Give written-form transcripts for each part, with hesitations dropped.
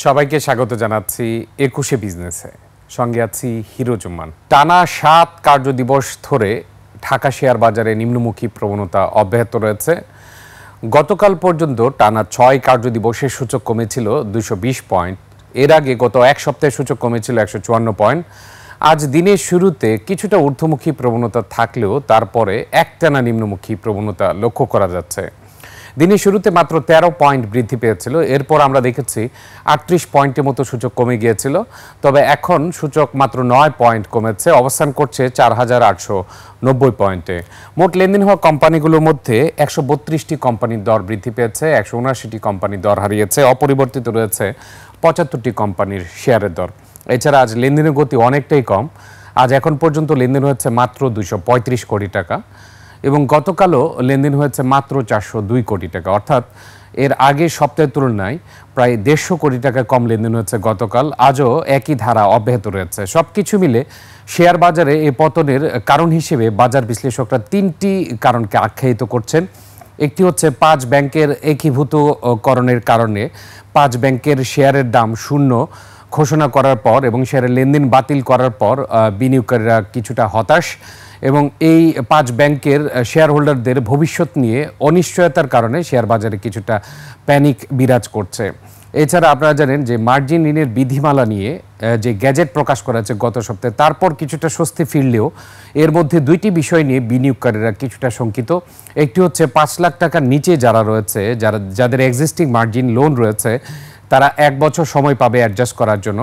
সবাইকে স্বাগত জানাচ্ছি ২১শে বিজনেসে। সঙ্গে আছি হিরোজুম্মান। টানা ৭ কার্যদিবস ধরে ঢাকা শেয়ার বাজারে নিম্নমুখী প্রবণতা অব্যাহত রয়েছে। গতকাল পর্যন্ত টানা ৬ কার্যদিবসে সূচক কমেছিল ২২০ পয়েন্ট। এর আগে গত এক সপ্তাহে সূচক কমেছিল ১৫৪ পয়েন্ট। আজ দিনের শুরুতে কিছুটা ঊর্ধ্বমুখী প্রবণতা থাকলেও তারপরে একটানা নিম্নমুখী প্রবণতা লক্ষ্য করা যাচ্ছে। দিনের শুরুতে মাত্র ১৩ পয়েন্ট বৃদ্ধি পেয়েছিল, এরপর আমরা দেখেছি ৩৮ পয়েন্টের মতো সূচক কমে গিয়েছিল। তবে এখন সূচক মাত্র ৯ পয়েন্ট কমেছে, অবস্থান করছে ৪,৮৯০ পয়েন্টে। মোট লেনদেন হওয়া কোম্পানিগুলোর মধ্যে ১৩২টি কোম্পানির দর বৃদ্ধি পেয়েছে, ১৭৯টি কোম্পানির দর হারিয়েছে, অপরিবর্তিত রয়েছে ৭৫টি কোম্পানির শেয়ারের দর। এছাড়া আজ লেনদেনের গতি অনেকটাই কম। আজ এখন পর্যন্ত লেনদেন হয়েছে মাত্র ২৩৫ কোটি টাকা এবং গতকালও লেনদেন হয়েছে মাত্র ৪০২ কোটি টাকা, অর্থাৎ এর আগের সপ্তাহের তুলনায় প্রায় ১৫০ কোটি টাকা কম লেনদেন হয়েছে গতকাল। আজও একই ধারা অব্যাহত রয়েছে। সব কিছু মিলে শেয়ার বাজারে এই পতনের কারণ হিসেবে বাজার বিশ্লেষকরা ৩টি কারণকে আখ্যায়িত করছেন। একটি হচ্ছে ৫ ব্যাংকের একীভূতকরণের কারণে ৫ ব্যাংকের শেয়ারের দাম শূন্য ঘোষণা করার পর এবং শেয়ারের লেনদেন বাতিল করার পর বিনিয়োগকারীরা কিছুটা হতাশ এবং এই ৫ ব্যাংকের শেয়ার হোল্ডারদের ভবিষ্যৎ নিয়ে অনিশ্চয়তার কারণে শেয়ার বাজারে কিছুটা প্যানিক বিরাজ করছে। এছাড়া আপনারা জানেন যে মার্জিন ঋণের বিধিমালা নিয়ে যে গ্যাজেট প্রকাশ করা হয়েছে গত সপ্তাহে, তারপর কিছুটা স্বস্তি ফিরলেও এর মধ্যে ২টি বিষয় নিয়ে বিনিয়োগকারীরা কিছুটা শঙ্কিত। একটি হচ্ছে ৫ লাখ টাকার নিচে যারা রয়েছে, যাদের এক্সিস্টিং মার্জিন লোন রয়েছে, তারা ১ বছর সময় পাবে অ্যাডজাস্ট করার জন্য।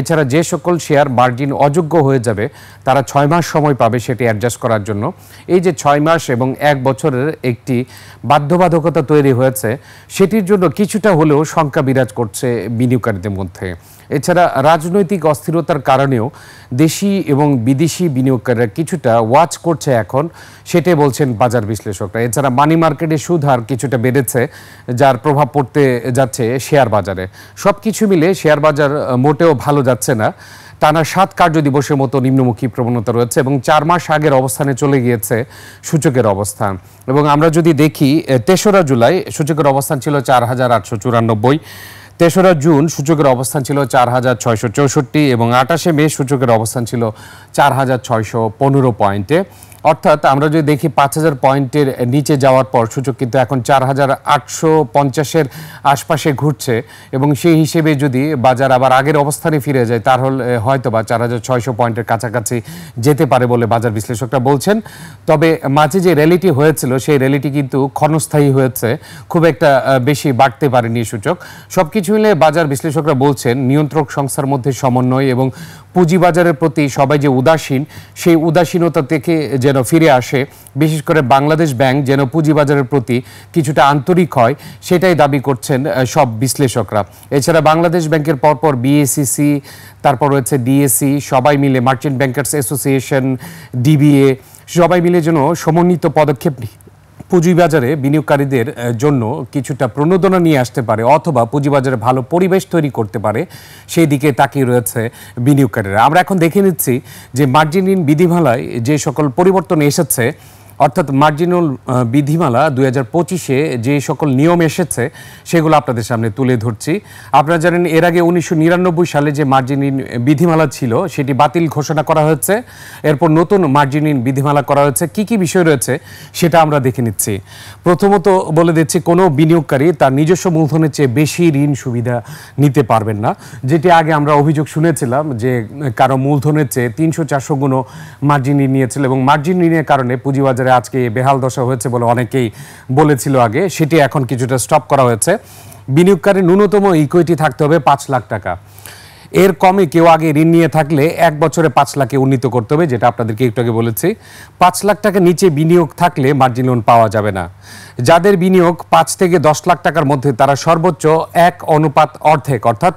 এছাড়া যে সকল শেয়ার মার্জিন অযোগ্য হয়ে যাবে তারা ৬ মাস সময় পাবে সেটি অ্যাডজাস্ট করার জন্য। এই যে ৬ মাস এবং ১ বছরের একটি বাধ্যবাধকতা তৈরি হয়েছে, সেটির জন্য কিছুটা হলেও শঙ্কা বিরাজ করছে বিনিয়োগকারীদের মধ্যে। এছাড়া রাজনৈতিক অস্থিরতার কারণেও দেশি এবং বিদেশি বিনিয়োগকারীরা কিছুটা ওয়াচ করছে এখন, সেটাই বলছেন বাজার বিশ্লেষকরা। এছাড়া মানি মার্কেটে সুদ হার কিছুটা বেড়েছে, যার প্রভাব পড়তে যাচ্ছে শেয়ার বাজারে। সব কিছু মিলে শেয়ার বাজার মোটেও ভালো যাচ্ছে না। টানা ৭ কার্যদিবসের মতো নিম্নমুখী প্রবণতা রয়েছে এবং ৪ মাস আগের অবস্থানে চলে গিয়েছে সূচকের অবস্থান। এবং আমরা যদি দেখি ৩রা জুলাই সূচকের অবস্থান ছিল ৪,৮৯৪, ৩রা জুন সূচকের অবস্থান ছিল ৪,৬৬৪ এবং ২৮শে মে সূচকের অবস্থান ছিল ৪,৬১৫ পয়েন্টে। অর্থাৎ আমরা যদি দেখি ৫,০০০ পয়েন্টের নিচে যাওয়ার পর সূচক কিন্তু এখন ৪,৮৫০-এর আশপাশে ঘুরছে এবং সেই হিসেবে যদি বাজার আবার আগের অবস্থানে ফিরে যায় তাহলে হয়তো বা ৪,৬০০ পয়েন্টের কাছাকাছি যেতে পারে বলে বাজার বিশ্লেষকরা বলছেন। তবে মাঝে যে র্যালিটি হয়েছিল সেই র্যালিটি কিন্তু ক্ষণস্থায়ী হয়েছে, খুব একটা বেশি বাড়তে পারেনি সূচক। সব কিছু মিলে বাজার বিশ্লেষকরা বলছেন নিয়ন্ত্রক সংস্থার মধ্যে সমন্বয় এবং পুঁজিবাজারের প্রতি সবাই যে উদাসীন, সেই উদাসীনতা থেকে যেন ফিরে আসে, বিশেষ করে বাংলাদেশ ব্যাংক যেন পুঁজিবাজারের প্রতি কিছুটা আন্তরিক হয়, সেটাই দাবি করছেন সব বিশ্লেষকরা। এছাড়া বাংলাদেশ ব্যাংকের পরপর বিএসিসি, তারপর রয়েছে ডিএসি, সবাই মিলে মার্চেন্ট ব্যাংকার্স অ্যাসোসিয়েশন, ডিবিএ, সবাই মিলে যেন সমন্বিত পদক্ষেপ পুঁজিবাজারে বিনিয়োগকারীদের জন্য কিছুটা প্রণোদনা নিয়ে আসতে পারে অথবা পুঁজিবাজারে ভালো পরিবেশ তৈরি করতে পারে, সেই দিকে তাকিয়ে রয়েছে বিনিয়োগকারীরা। আমরা এখন দেখে নিচ্ছি যে মার্জিন ঋণ বিধিমালায় যে সকল পরিবর্তন এসেছে, অর্থাৎ মার্জিনাল বিধিমালা ২০২৫-এ যে সকল নিয়ম এসেছে সেগুলো আপনাদের সামনে তুলে ধরছি। আপনারা জানেন এর আগে ১৯৯৯ সালে যে মার্জিন ঋণ বিধিমালা ছিল সেটি বাতিল ঘোষণা করা হয়েছে, এরপর নতুন মার্জিন ঋণ বিধিমালা করা হয়েছে। কি কি বিষয় রয়েছে সেটা আমরা দেখে নিচ্ছি। প্রথমত বলে দিচ্ছি, কোনো বিনিয়োগকারী তার নিজস্ব মূলধনের চেয়ে বেশি ঋণ সুবিধা নিতে পারবেন না, যেটি আগে আমরা অভিযোগ শুনেছিলাম যে কারো মূলধনের চেয়ে ৩০০-৪০০ গুণও মার্জিন ঋণ নিয়েছিল এবং মার্জিন ঋণের কারণে পুঁজিবাজারে আজকে বেহাল দশা হয়েছে বলে অনেকেই বলেছিল আগে, সেটি এখন কিছুটা স্টপ করা হয়েছে। বিনিয়োগকারীর ন্যূনতম ইকুইটি থাকতে হবে ৫ লাখ টাকা। এর কমে কেউ আগে ঋণ নিয়ে থাকলে ১ বছরে ৫ লাখে উন্নীত করতে হবে, যেটা আপনাদেরকে একটু আগে বলেছি। ৫ লাখ টাকা নিচে বিনিয়োগ থাকলে মার্জিন লোন পাওয়া যাবে না। যাদের বিনিয়োগ ৫ থেকে ১০ লাখ টাকার মধ্যে তারা সর্বোচ্চ ১:১ অর্থাৎ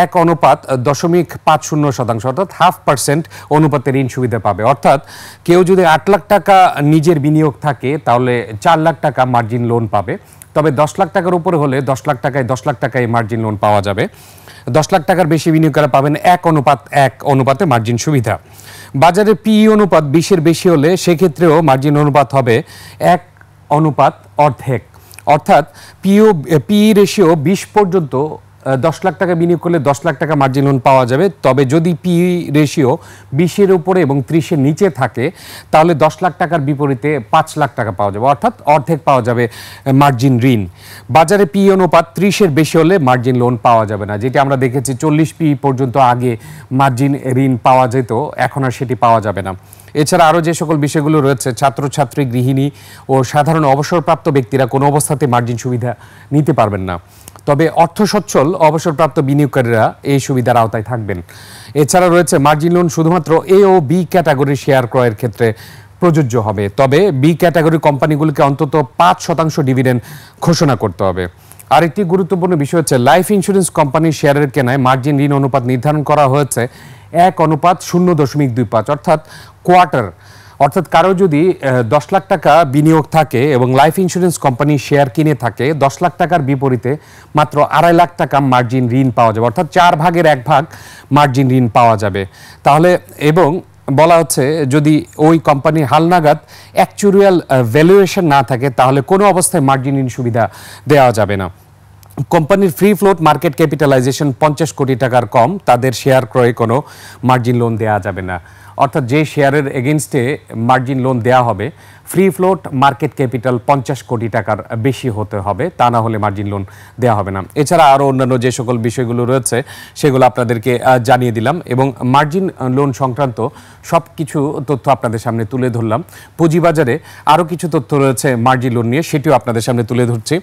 ১:০৫০% অর্থাৎ 0.5% অনুপাতে ঋণ সুবিধা পাবে। অর্থাৎ কেউ যদি ৮ লাখ টাকা নিজের বিনিয়োগ থাকে তাহলে ৪ লাখ টাকা মার্জিন লোন পাবে। তবে ১০ লাখ টাকার উপরে হলে ১০ লাখ টাকায় মার্জিন লোন পাওয়া যাবে। ১০ লাখ টাকার বেশি বিনিয়োগকারীরা পাবেন ১:১ অনুপাতে মার্জিন সুবিধা। বাজারে পিই অনুপাত ২০-এর বেশি হলে সেক্ষেত্রেও মার্জিন অনুপাত হবে ১:১.৫। অর্থাৎ পিই রেশিও ২০ পর্যন্ত 10 লাখ টাকা বিনিয়োগ করলে 10 লাখ টাকা মার্জিন লোন পাওয়া যাবে। তবে যদি পি রেশিও 20-এর উপরে এবং 30-এর নিচে থাকে তাহলে 10 লাখ টাকার বিপরীতে 5 লাখ টাকা পাওয়া যাবে, অর্থাৎ অর্ধেক পাওয়া যাবে মার্জিন ঋণ। বাজারে পি অনুপাত 30-এর বেশি হলে মার্জিন লোন পাওয়া যাবে না, যেটি আমরা দেখেছি 40 পি পর্যন্ত আগে মার্জিন ঋণ পাওয়া যেত, এখন আর সেটি পাওয়া যাবে না। এছাড়া আরও যে সকল বিষয়গুলো রয়েছে, ছাত্রছাত্রী, গৃহিণী ও সাধারণ অবসরপ্রাপ্ত ব্যক্তিরা কোনো অবস্থাতে মার্জিন সুবিধা নিতে পারবেন না। তবে অর্থ সচ্ছল অবসরপ্রাপ্ত বিনিয়োগকারীরা এই সুবিধার আওতায় থাকবেন। এছাড়া রয়েছে মার্জিন লোন শুধুমাত্র এ ও বি ক্যাটাগরির শেয়ার ক্রয়ের ক্ষেত্রে প্রযোজ্য হবে। তবে বি ক্যাটাগরি কোম্পানিগুলিকে অন্তত 5% ডিভিডেন্ড ঘোষণা করতে হবে। আরেকটি গুরুত্বপূর্ণ বিষয় হচ্ছে লাইফ ইন্স্যুরেন্স কোম্পানির শেয়ারের কেনায় মার্জিন ঋণ অনুপাত নির্ধারণ করা হয়েছে 1:0.25, অর্থাৎ কোয়ার্টার। অর্থাৎ কারো যদি 10 লাখ টাকা বিনিয়োগ থাকে এবং লাইফ ইন্স্যুরেন্স কোম্পানি শেয়ার কিনে থাকে, 10 লাখ টাকার বিপরীতে মাত্র 2.5 লাখ টাকা মার্জিন ঋণ পাওয়া যাবে, অর্থাৎ 4/1 মার্জিন ঋণ পাওয়া যাবে। তাহলে এবং বলা হচ্ছে যদি ওই কোম্পানির হালনাগাদ অ্যাকচুয়ারিয়াল ভ্যালুয়েশন না থাকে তাহলে কোনো অবস্থায় মার্জিন ঋণ সুবিধা দেওয়া যাবে না। কোম্পানির ফ্রি ফ্লোট মার্কেট ক্যাপিটালাইজেশন 50 কোটি টাকার কম, তাদের শেয়ার ক্রয়ে কোনো মার্জিন লোন দেওয়া যাবে না। অর্থাৎ যে শেয়ারের এগেনস্টে মার্জিন লোন দেওয়া হবে ফ্রি ফ্লোট মার্কেট ক্যাপিটাল 50 কোটি টাকার বেশি হতে হবে, তা না হলে মার্জিন লোন দেওয়া হবে না। এছাড়া আরও অন্যান্য যে সকল বিষয়গুলো রয়েছে সেগুলো আপনাদেরকে জানিয়ে দিলাম এবং মার্জিন লোন সংক্রান্ত সব কিছু তথ্য আপনাদের সামনে তুলে ধরলাম। পুঁজিবাজারে আরও কিছু তথ্য রয়েছে মার্জিন লোন নিয়ে, সেটিও আপনাদের সামনে তুলে ধরছি।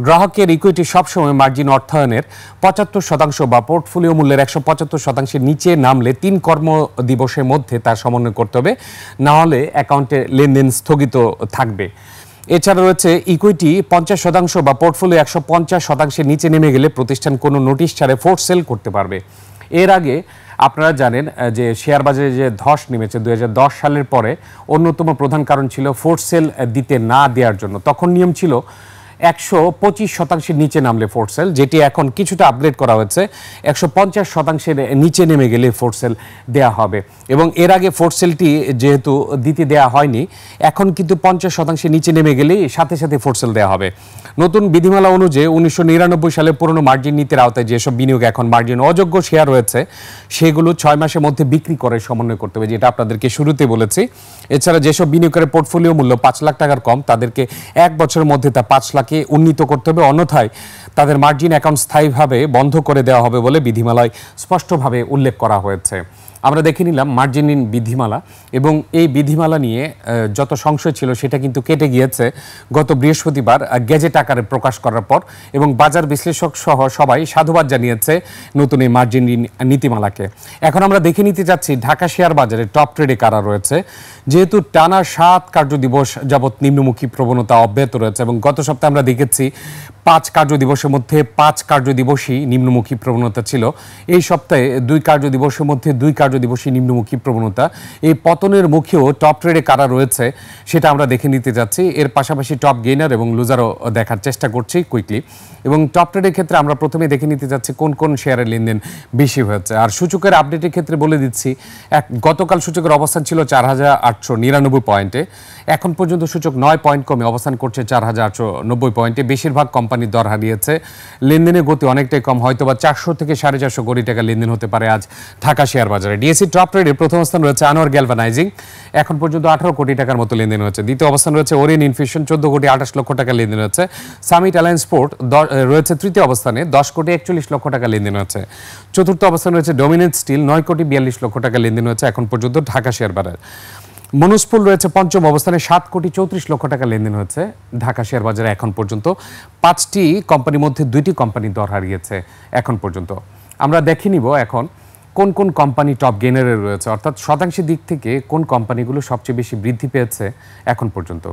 গ্রাহকের ইকুইটি সবসময় মার্জিন অর্থায়নের 75% বা পোর্টফোলিও মূল্যের 175% নিচে নামলে 3 কর্মদিবসের মধ্যে তার সমন্বয় করতে হবে, না হলে অ্যাকাউন্টে লেনদেন স্থগিত থাকবে। এছাড়া রয়েছে ইকুইটি 50% বা পোর্টফোলিও 150% নিচে নেমে গেলে প্রতিষ্ঠান কোনো নোটিশ ছাড়ে ফোর্স সেল করতে পারবে। এর আগে আপনারা জানেন যে শেয়ার বাজারে যে ধস নেমেছে 2010 সালের পরে, অন্যতম প্রধান কারণ ছিল ফোর্স সেল দিতে না দেওয়ার জন্য। তখন নিয়ম ছিল 125% নিচে নামলে ফোর্স সেল, যেটি এখন কিছুটা আপগ্রেড করা হয়েছে, 150% নিচে নেমে গেলে ফোর্স সেল দেওয়া হবে। এবং এর আগে ফোর্স সেলটি যেহেতু দিতে দেওয়া হয়নি, এখন কিন্তু 50% নিচে নেমে গেলেই সাথে সাথে ফোর্স সেল দেওয়া হবে। নতুন বিধিমালা অনুযায়ী 1999 সালে পুরনো মার্জিন নীতির আওতায় যেসব বিনিয়োগ এখন মার্জিন অযোগ্য শেয়ার রয়েছে সেগুলো 6 মাসের মধ্যে বিক্রি করে সমন্বয় করতে হবে, যেটা আপনাদেরকে শুরুতে বলেছি। এছাড়া যেসব বিনিয়োগের পোর্টফোলিও মূল্য 5 লাখ টাকার কম তাদেরকে 1 বছরের মধ্যে তা 5 লাখে উন্নীত করতে হবে, অন্যথায় তাদের মার্জিন অ্যাকাউন্ট স্থায়ীভাবে বন্ধ করে দেওয়া হবে বলে বিধিমালায় স্পষ্টভাবে উল্লেখ করা হয়েছে। আমরা দেখে নিলাম মার্জিন বিধিমালা এবং এই বিধিমালা নিয়ে যত সংশয় ছিল সেটা কিন্তু কেটে গিয়েছে গত বৃহস্পতিবার গেজেট আকারে প্রকাশ করার পর, এবং বাজার বিশ্লেষক সহ সবাই সাধুবাদ জানিয়েছে নতুন এই মার্জিন নীতিমালাকে। এখন আমরা দেখে নিতে চাচ্ছি ঢাকা শেয়ার বাজারে টপ ট্রেডে কারা রয়েছে। যেহেতু টানা 7 কার্যদিবস যাবৎ নিম্নমুখী প্রবণতা অব্যাহত রয়েছে এবং গত সপ্তাহে আমরা দেখেছি 5 কার্যদিবসের মধ্যে 5 কার্যদিবসই নিম্নমুখী প্রবণতা ছিল। এই সপ্তাহে 2 কার্যদিবসের মধ্যে 2 কার্যদিবসই নিম্নমুখী প্রবণতা। এই পতনের মুখেও টপ ট্রেডে কারা রয়েছে সেটা আমরা দেখে নিতে যাচ্ছি। এর পাশাপাশি টপ গেইনার এবং লুজারও দেখার চেষ্টা করছি কুইকলি। এবং টপ ট্রেডের ক্ষেত্রে আমরা প্রথমে দেখে নিতে যাচ্ছি কোন কোন শেয়ারের লেনদেন বেশি হয়েছে। আর সূচকের আপডেটের ক্ষেত্রে বলে দিচ্ছি, গতকাল সূচকের অবস্থান ছিল 4899 পয়েন্টে, এখন পর্যন্ত সূচক 9 পয়েন্ট কমে অবস্থান করছে 4890 পয়েন্টে। বেশিরভাগ কোম্পানির দর হারিয়েছে, লেনদেনের গতি অনেকটাই কম, হয়তোবা 400 থেকে 450 কোটি টাকা লেনদেন হতে পারে আজ ঢাকা শেয়ার বাজারে। ডিএসসি টপ ট্রেডে প্রথম স্থান রয়েছে আনোয়ার গ্যালভানাইজিং, এখন পর্যন্ত 18 কোটি টাকার মতো লেনদেন হয়েছে। দ্বিতীয় অবস্থান রয়েছে ওরিয়েন্ট ইনফিউশন, 14 কোটি 28 লক্ষ টাকা লেনদেন হচ্ছে। সামিট অ্যালায়েন্স স্পোর্ট রয়েছে তৃতীয় অবস্থানে, 10 কোটি 41 লক্ষ টাকা লেনদেন হচ্ছে। চতুর্থ অবস্থানে রয়েছে ডমিনেন্ট স্টিল, 9 কোটি 42 লক্ষ টাকা লেনদেন হচ্ছে এখন পর্যন্ত ঢাকা শেয়ার বাজারে। মনুস্পুল রয়েছে পঞ্চম অবস্থানে, 7 কোটি 34 লক্ষ টাকা লেনদেন হচ্ছে ঢাকা শেয়ার বাজারে এখন পর্যন্ত। 5টি কোম্পানির মধ্যে 2টি কোম্পানি দর হারিয়েছে এখন পর্যন্ত। আমরা দেখে নিব এখন কোন কোন কোম্পানি টপ গেইনারে রয়েছে, অর্থাৎ শতাংশের দিক থেকে কোন কোম্পানিগুলো সবচেয়ে বেশি বৃদ্ধি পেয়েছে এখন পর্যন্ত।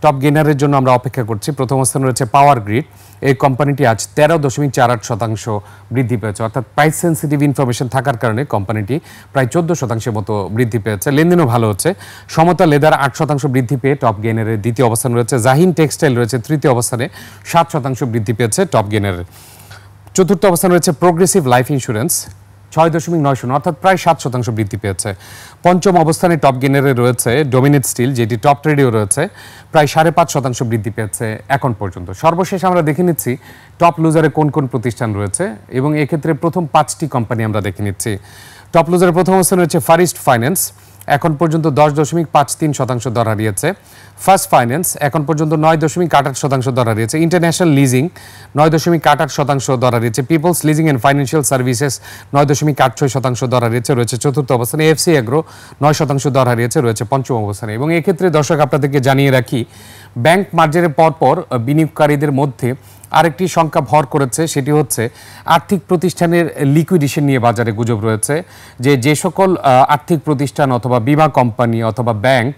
টপ গেইনারের জন্য আমরা অপেক্ষা করছি। প্রথম স্থানে রয়েছে পাওয়ার গ্রিড, এই কোম্পানিটি আজ 13.48% বৃদ্ধি পেয়েছে, অর্থাৎ প্রাইস সেন্সিটিভ ইনফরমেশন থাকার কারণে কোম্পানিটি প্রায় 14% মতো বৃদ্ধি পেয়েছে। লেনদেনও ভালো হচ্ছে। সমতা লেদার 8% বৃদ্ধি পেয়ে টপ গেইনারের দ্বিতীয় অবস্থান রয়েছে। জাহিন টেক্সটাইল রয়েছে তৃতীয় অবস্থানে, 7% বৃদ্ধি পেয়েছে টপ গেইনারের। চতুর্থ অবস্থান রয়েছে প্রোগ্রেসিভ লাইফ ইন্স্যুরেন্স, 6.90 অর্থাৎ প্রায় 7% বৃদ্ধি পেয়েছে। পঞ্চম অবস্থানে টপ গেইনারে রয়েছে ডোমিনেট স্টিল, যেটি টপ ট্রেডেও রয়েছে, প্রায় 5.5% বৃদ্ধি পেয়েছে এখন পর্যন্ত। সর্বশেষ আমরা দেখে নিচ্ছি টপ লুজারে কোন কোন প্রতিষ্ঠান রয়েছে এবং এক্ষেত্রে প্রথম 5টি কোম্পানি আমরা দেখে নিচ্ছি। টপ লুজারের প্রথম অবস্থানে রয়েছে ফার ইস্ট ফাইন্যান্স, এখন পর্যন্ত 10.53% দর হারিয়েছে। ফার্স্ট ফাইন্যান্স এখন পর্যন্ত 9.88% দর হারিয়েছে। ইন্টারন্যাশনাল লিজিং 9.88% দর হারিয়েছে। Peoples Leasing and Financial Services 9.86% দর হারিয়েছে, রয়েছে চতুর্থ অবস্থানে। এফসি এগ্রো 9% দর হারিয়েছে, রয়েছে পঞ্চম অবস্থানে। এবং এক্ষেত্রে দর্শক আপনাদেরকে জানিয়ে রাখি, ব্যাংক মার্জারের পরপর বিনিয়োগকারীদের মধ্যে আরেকটি সংখ্যা ভর করেছে, সেটি হচ্ছে আর্থিক প্রতিষ্ঠানের লিকুইডেশন নিয়ে বাজারে গুজব রয়েছে যে সকল আর্থিক প্রতিষ্ঠান অথবা বীমা কোম্পানি অথবা ব্যাংক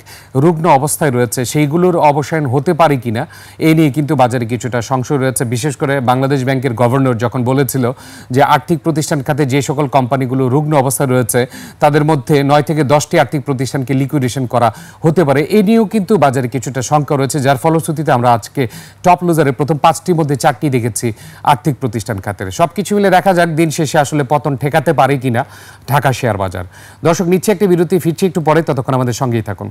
রুগ্ন অবস্থায় রয়েছে সেইগুলোর অবসান হতে পারে কিনা এই নিয়ে কিন্তু বাজারে কিছুটা সংশয় রয়েছে। বিশেষ করে বাংলাদেশ ব্যাংকের গভর্নর যখন বলেছিল যে আর্থিক প্রতিষ্ঠান খাতে যে সকল কোম্পানিগুলো রুগ্ন অবস্থায় রয়েছে তাদের মধ্যে 9 থেকে 10টি আর্থিক প্রতিষ্ঠানকে লিকুইডেশন করা হতে পারে, এই নিয়েও কিন্তু বাজারে কিছুটা শঙ্কা রয়েছে, যার ফলশ্রুতিতে আমরা আজকে টপ লুজারের প্রথম 5টির মধ্যে 4টি দেখেছি আর্থিক প্রতিষ্ঠান খাতের। সবকিছু মিলে দেখা যাক দিন শেষে আসলে পতন ঠেকাতে পারে কিনা ঢাকা শেয়ার বাজার। দর্শক, নিচ্ছে একটি বিরতি, ফিরছি একটু পরে, ততক্ষণ আমাদের সঙ্গেই থাকুন।